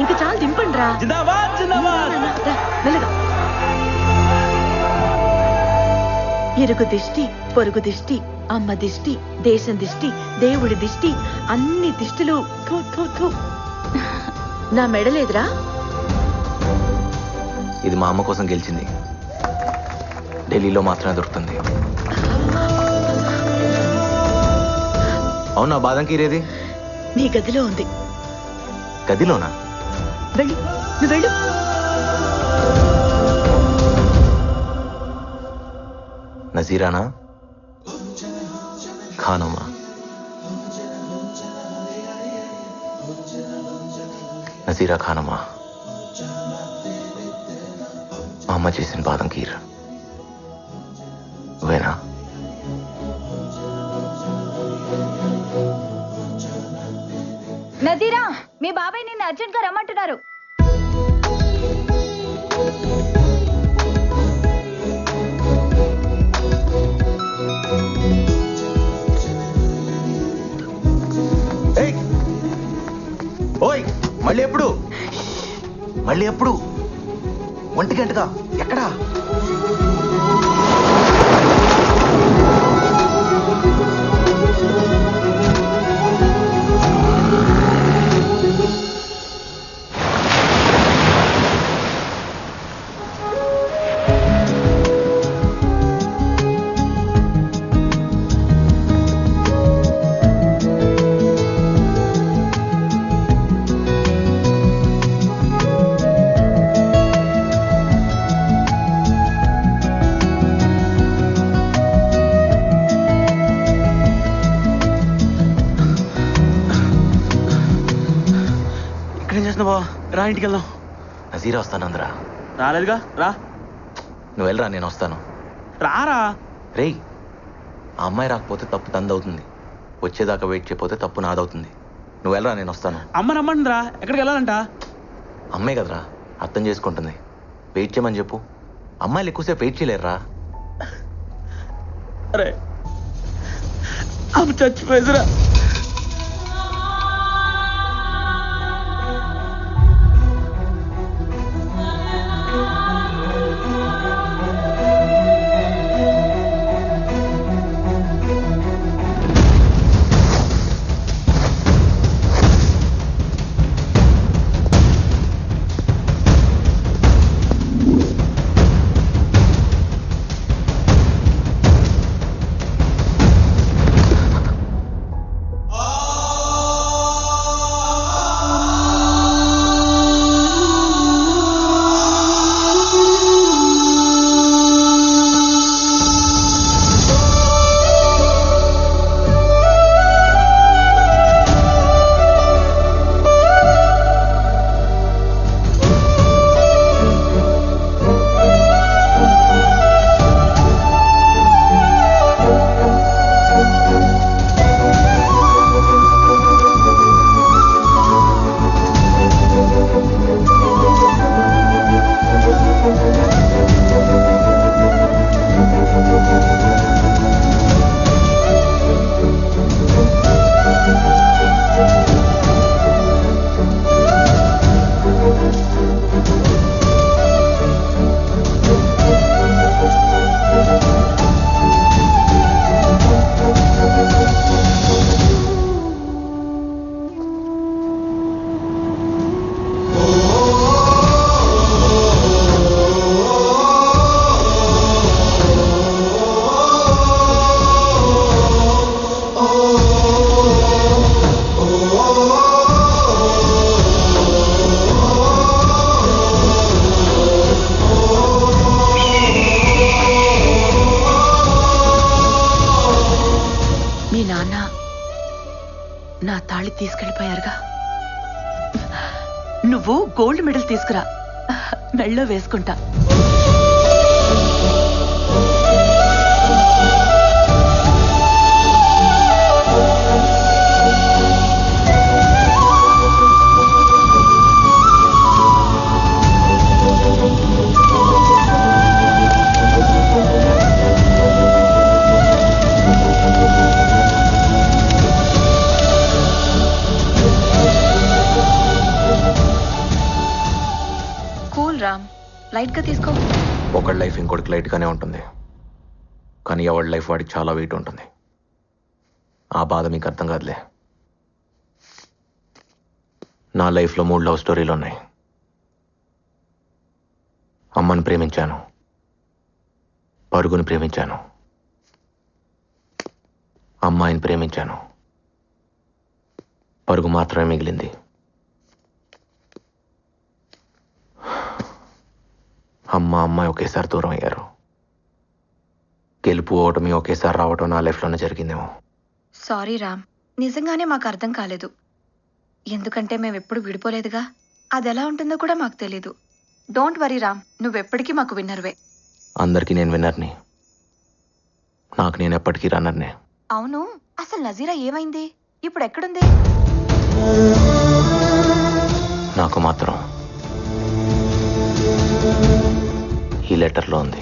ఇంకా చాలా దింపండి రా. ఇరుగు దిష్టి, పొరుగు దిష్టి, అమ్మ దిష్టి, దేశం దిష్టి, దేవుడి దిష్టి, అన్ని దిష్టిలు. నా మెడలేదురా. ఇది మా అమ్మ కోసం గెలిచింది. ఢిల్లీలో మాత్రమే దొరుకుతుంది. అవునా? బాదం కీరేది నీ గదిలో ఉంది. గదిలోనా? వెళ్ళు, నువ్వు వెళ్ళు. నజీరానా? ఖానమ్మా. నజీరా ఖానమ్మా. మా అమ్మ చేసిన బాదం కీర్ నువ్వేనా? నజీరా, మీ బాబాయ్ నిన్ను అర్జెంట్ గా రమ్మంటున్నారు. ఓయ్, మళ్ళీ ఎప్పుడు? మళ్ళీ ఎప్పుడు? 1 గంటగా? ఎక్కడా? రా, ఇంటికి వెళ్దాం. నజీరా వస్తానందరా. రాలేదుగా, రా. నువ్వు వెళ్ళరా, నేను వస్తాను. రారా. రేయ్, ఆ అమ్మాయి రాకపోతే తప్పు తందవుతుంది. వచ్చేదాకా వెయిట్ చేయకపోతే తప్పు నాదవుతుంది. నువ్వు వెళ్ళరా, నేను వస్తాను. అమ్మ రమ్మంటుందిరా. ఎక్కడికి వెళ్ళాలంట? అమ్మాయి కదరా, అర్థం చేసుకుంటుంది. వెయిట్ చేయమని చెప్పు. అమ్మాయిలు ఎక్కువసేపు వెయిట్ చేయలేరురా. అరే, అమ్మ చచ్చిపోయేదిరా. నా తాళి తీసుకెళ్ళిపోయారుగా. నువ్వు గోల్డ్ మెడల్ తీసుకురా, మెళ్ళో వేసుకుంటా. లైట్గా తీసుకో. ఒకళ్ళ లైఫ్ ఇంకోటికి లైట్గానే ఉంటుంది, కానీ ఎవరి లైఫ్ వాడికి చాలా వెయిట్ ఉంటుంది. ఆ బాధ మీకు అర్థం కాదులే. నా లైఫ్లో 3 లవ్ స్టోరీలు ఉన్నాయి. అమ్మని ప్రేమించాను, పరుగుని ప్రేమించాను, అమ్మాయిని ప్రేమించాను. పరుగు మాత్రమే మిగిలింది. అమ్మాయి ఒకేసారి దూరం అయ్యారు. గెలుపు ఓటమి ఒకేసారి రావటం నా లైఫ్లోనే జరిగిందేమో. సారీ రామ్, నిజంగానే మాకు అర్థం కాలేదు. ఎందుకంటే మేము ఎప్పుడు విడిపోలేదుగా. అది ఎలా ఉంటుందో కూడా మాకు తెలీదు. డోంట్ వరీ రామ్, నువ్వెప్పటికీ మాకు విన్నర్వే. అందరికీ నేను విన్నర్ని, నాకు నేను ఎప్పటికీ రన్నర్నే. అవును, అసలు నజీరా ఏమైంది? ఇప్పుడు ఎక్కడుంది? నాకు మాత్రం ఈ లెటర్లో ఉంది.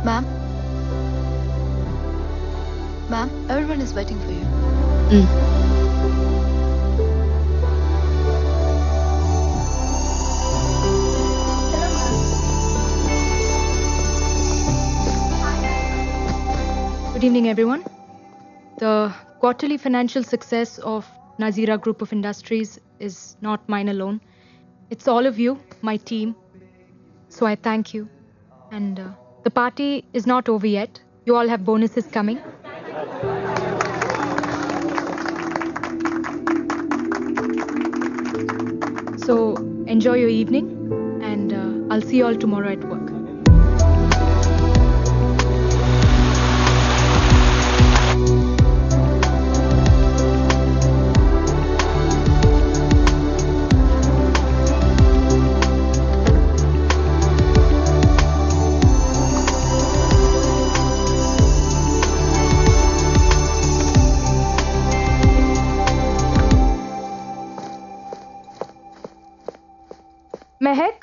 Ma'am, ma'am, everyone is waiting for you. Good evening, everyone. The quarterly financial success of Nazira Group of Industries is not mine alone. It's all of you, my team. So I thank you. And the party is not over yet. You all have bonuses coming. So enjoy your evening, and I'll see you all tomorrow at work. Mehak?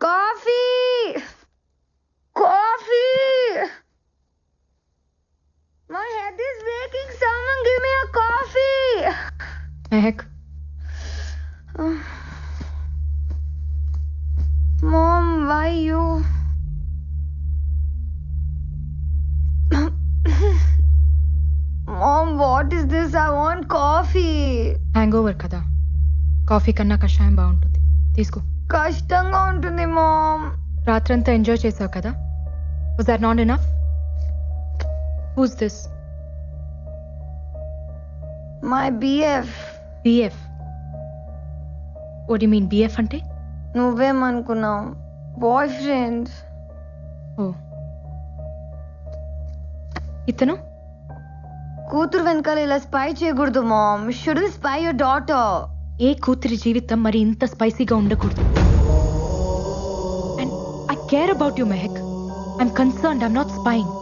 Coffee! Coffee! My head is breaking. Someone give me a coffee. Mehak? Mom, why you? Mom, what is this? I want coffee. Hangover kada. Coffee కన్నా కషాయం బాగుంటుంది, తీసుకో. కష్టంగా ఉంటుంది ma'am. రాత్రంతా enjoy చేసావు కదా. Was that not enough? Who's this? My BF. BF? What do you mean BF అంటే? నువ్వేమనుకున్నావు? Boy friend. ఓ, ఇతను కూతురు వెనకాల ఇలా స్పై చేయకూడదు mom. Shouldn't spy your daughter. ఏ కూతురి జీవితం మరి ఇంత స్పైసీగా ఉండకూడదు. And I care about you Mehak. I'm concerned, I'm not spying.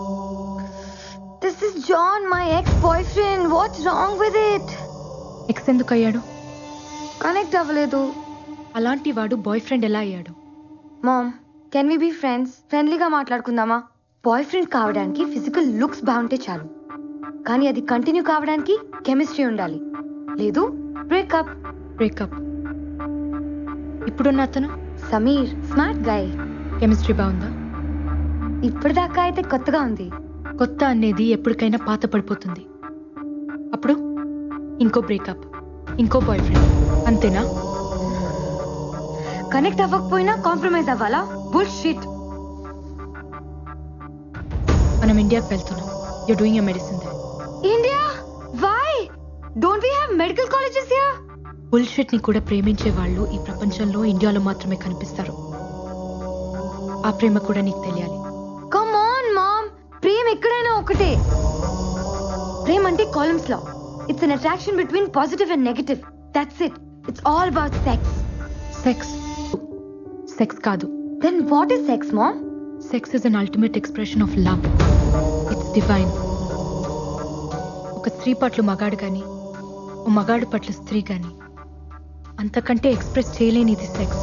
This is John, my ex boyfriend. What's wrong with it? Ex ఎందుకు అయ్యాడు? కనెక్ట్ అవ్వలేదు. అలాంటి వాడు బాయ్ ఫ్రెండ్ ఎలా అయ్యాడు? Mom, can we be friends? ఫ్రెండ్లీగా మాట్లాడుకుందామా? బాయ్ ఫ్రెండ్ కావడానికి ఫిజికల్ లుక్స్ బాగుంటే చాలు, కానీ అది కంటిన్యూ కావడానికి కెమిస్ట్రీ ఉండాలి. లేదు బ్రేకప్. బ్రేకప్. ఇప్పుడున్న అతను సమీర్, స్మార్ట్ గై. కెమిస్ట్రీ బాగుందా? ఇప్పటిదాకా అయితే కొత్తగా ఉంది. కొత్త అనేది ఎప్పటికైనా పాత పడిపోతుంది. అప్పుడు ఇంకో బ్రేకప్, ఇంకో బాయ్ ఫ్రెండ్, అంతేనా? కనెక్ట్ అవ్వకపోయినా కాంప్రమైజ్ అవ్వాలా? బుల్షిట్. మనం ఇండియాకి వెళ్తున్నాం. You doing your medicine there. India? Why? Don't we have medical colleges here? Bullshit ని కూడా ప్రేమించే వాళ్ళు ఈ ప్రపంచంలో ఇండియాలో మాత్రమే కనిపిస్తారు. ఆ ప్రేమ కూడా నీకు తెలియాలి. కమ్ ఆన్ మామ్, ప్రేమ ఎక్కడైనా ఒకటే. ప్రేమ అంటే కాలమ్స్ లా. It's an attraction between positive and negative. That's it. It's all about sex. Sex sex కాదు. Then what is sex mom? Sex is an ultimate expression of love. It's divine. ఒక స్త్రీ పట్ల మగాడు కానీ ఓ మగాడు పట్ల స్త్రీ కానీ అంతకంటే ఎక్స్ప్రెస్ చేయలేనిది సెక్స్.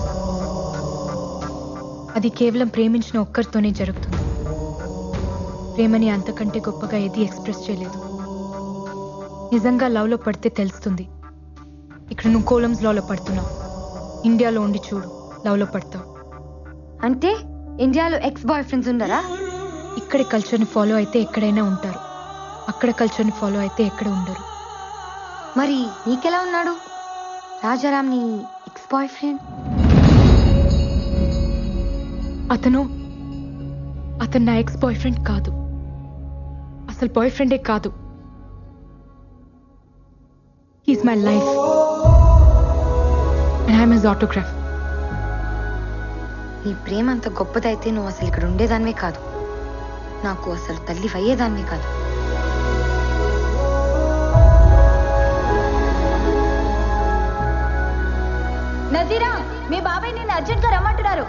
అది కేవలం ప్రేమించిన ఒక్కరితోనే జరుగుతుంది. ప్రేమని అంతకంటే గొప్పగా ఏది ఎక్స్ప్రెస్ చేయలేదు. నిజంగా లవ్లో పడితే తెలుస్తుంది. ఇక్కడ నువ్వు కోలమ్స్ లవ్లో పడుతున్నావు. ఇండియాలో ఉండి చూడు, లవ్లో పడతావు. అంటే ఇండియాలో ఎక్స్ బాయ్ ఫ్రెండ్స్ ఉండరా? ఇక్కడి కల్చర్ని ఫాలో అయితే ఎక్కడైనా ఉంటారు, అక్కడ కల్చర్ని ఫాలో అయితే ఎక్కడ ఉండరు. మరి నీకెలా ఉన్నాడు రాజారాం నీ ఎక్స్ బాయ్ ఫ్రెండ్? అతను నా ఎక్స్ బాయ్ ఫ్రెండ్ కాదు. అసలు బాయ్ ఫ్రెండే కాదు. He's my life and I'm his autograph. నీ ప్రేమ అంత గొప్పదైతే నువ్వు అసలు ఇక్కడ ఉండేదానివే కాదు. నాకు అసలు తల్లి అయ్యేదానివే కాదు. నజీరా, మీ బాబాయ్ నిన్ను అర్జెంట్ గా రమ్మంటున్నారు.